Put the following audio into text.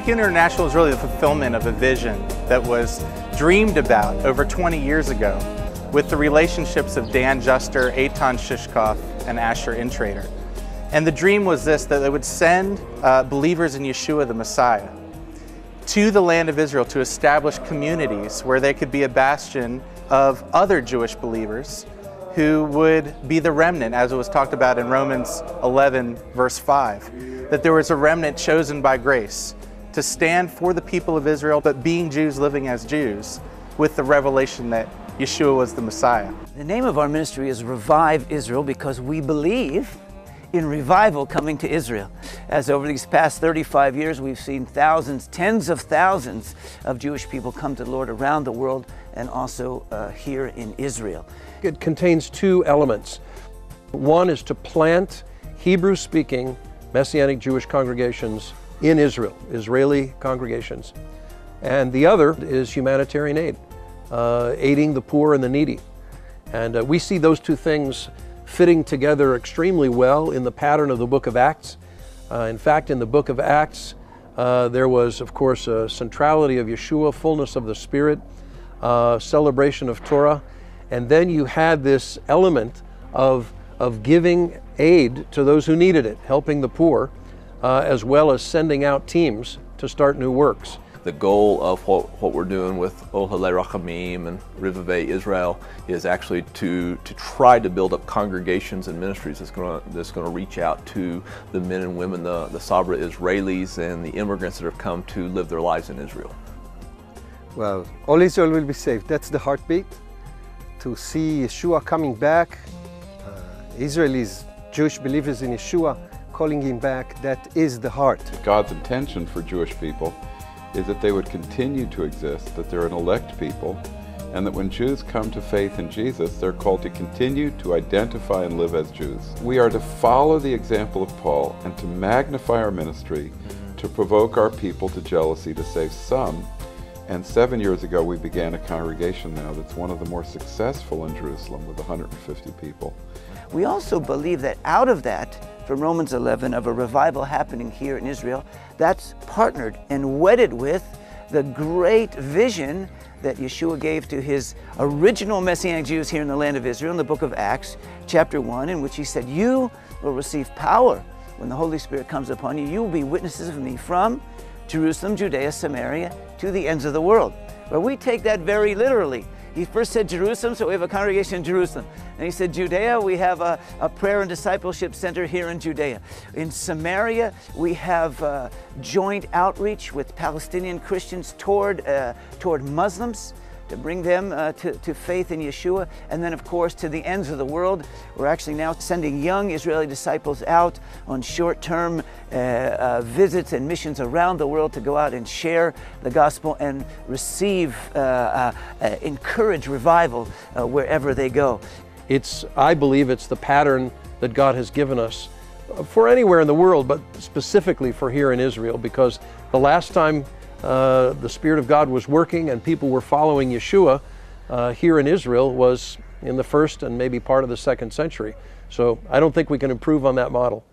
Tikkun International is really the fulfillment of a vision that was dreamed about over 20 years ago with the relationships of Dan Juster, Eitan Shishkoff, and Asher Intrater. And the dream was this, that they would send believers in Yeshua the Messiah to the land of Israel to establish communities where they could be a bastion of other Jewish believers who would be the remnant, as it was talked about in Romans 11, verse 5, that there was a remnant chosen by grace to stand for the people of Israel, but being Jews living as Jews, with the revelation that Yeshua was the Messiah. The name of our ministry is Revive Israel because we believe in revival coming to Israel. As over these past 35 years, we've seen thousands, tens of thousands of Jewish people come to the Lord around the world and also here in Israel. It contains two elements. One is to plant Hebrew-speaking Messianic Jewish congregations in Israel, Israeli congregations. And the other is humanitarian aid, aiding the poor and the needy. And we see those two things fitting together extremely well in the pattern of the book of Acts. In fact, in the book of Acts, there was, of course, a centrality of Yeshua, fullness of the Spirit, celebration of Torah, and then you had this element of giving aid to those who needed it, helping the poor, as well as sending out teams to start new works. The goal of what we're doing with Ohalei Rachamim and Rivavei Israel is actually to try to build up congregations and ministries that's going to reach out to the men and women, the Sabra Israelis and the immigrants that have come to live their lives in Israel. Well, all Israel will be saved. That's the heartbeat. To see Yeshua coming back, Israelis, Jewish believers in Yeshua, calling him back, that is the heart. God's intention for Jewish people is that they would continue to exist, that they're an elect people, and that when Jews come to faith in Jesus, they're called to continue to identify and live as Jews. We are to follow the example of Paul and to magnify our ministry, to provoke our people to jealousy, to save some. And 7 years ago, we began a congregation now that's one of the more successful in Jerusalem with 150 people. We also believe that out of that, from Romans 11, of a revival happening here in Israel, that's partnered and wedded with the great vision that Yeshua gave to his original Messianic Jews here in the land of Israel in the book of Acts, chapter 1, in which he said, "You will receive power when the Holy Spirit comes upon you. You will be witnesses of me from Jerusalem, Judea, Samaria, to the ends of the world." Well, we take that very literally. He first said Jerusalem, so we have a congregation in Jerusalem. And he said Judea, we have a prayer and discipleship center here in Judea. In Samaria, we have joint outreach with Palestinian Christians toward Muslims, to bring them to faith in Yeshua. And then, of course, to the ends of the world. We're actually now sending young Israeli disciples out on short-term visits and missions around the world to go out and share the gospel and receive, encourage revival wherever they go. I believe it's the pattern that God has given us for anywhere in the world, but specifically for here in Israel, because the last time the Spirit of God was working and people were following Yeshua here in Israel was in the 1st and maybe part of the 2nd century. So I don't think we can improve on that model.